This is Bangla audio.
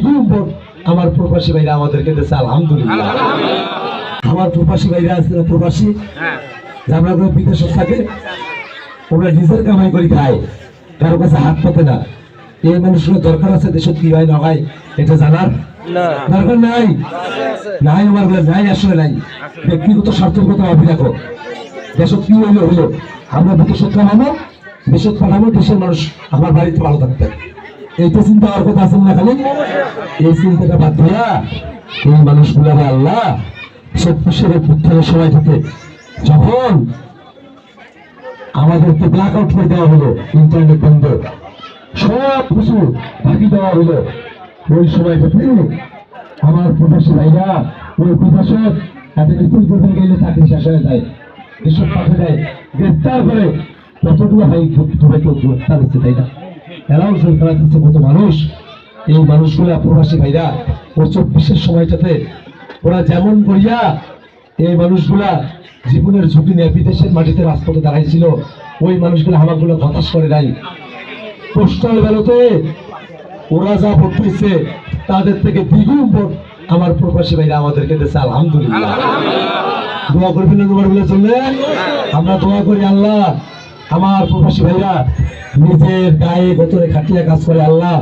দ্বিগুণ ভোট আমার প্রবাসী ভাইরা আমাদেরকে দিয়েছে, আলহামদুলিল্লাহ। আমার প্রবাসী ভাইরা আছে না, প্রবাসী আমরা বিদেশে থাকে, ওরা নিজের কামাই করে খায়, কারো কাছে হাত পাতে না। এই মানুষগুলো দরকার আছে দেশে কি হয় না হয় এটা জানার দরকার নাই, নাই আমার নাই, আসলে নাই। ব্যক্তিগত স্বার্থের কথা ভাবি রাখো, দেশত কি হইলো হইলো, আমরা বিদেশত কামাবো, দেশত পাঠাবো, দেশের মানুষ আমার বাড়িতে ভালো থাকতে, এইটা চিন্তা হওয়ার কথা আছে না। খালি এই চিন্তাটা বাদ দিয়া এই মানুষগুলো আল্লাহ 70 সালের উত্থানের সময় থেকে যখন আমাদেরকে ব্ল্যাক আউট করে দেওয়া হলো, ইন্টারনেট বন্ধ, সব কিছু বাকি দেওয়া হলো, ওই সময়টাতে আমার প্রবাসী ভাইরা ওই প্রবাসক তাদের মিছিল করতে গেলে চাকরি শেষ হয়ে যায়, এসব পাঠে দেয়, গ্রেফতার করে কতগুলো ভাই সবাইকে গ্রেফতার হচ্ছে, তাই না? এরাও জোর করা দিচ্ছে কত মানুষ। এই মানুষগুলা প্রবাসী ভাইরা ওই 24-এর সময়টাতে ওরা যেমন করিয়া এই মানুষগুলা জীবনের ঝুঁকি নিয়ে বিদেশের মাটিতে রাজপথে দাঁড়াইছিল, ওই মানুষগুলো আমাগুলো হতাশ করে নাই। পোস্টাল ব্যালটে ওরা যা ভোট পেয়েছে তাদের থেকে দ্বিগুণ ভোট আমার প্রবাসী ভাইরা আমাদেরকে দিয়েছে, আলহামদুলিল্লাহ। দোয়া করবেন না তোমার বলে চললে, আমরা দোয়া করি আল্লাহ আমার প্রবাসী ভাইরা নিজের গায়ে গোতরে খাটিয়া কাজ করে, আল্লাহ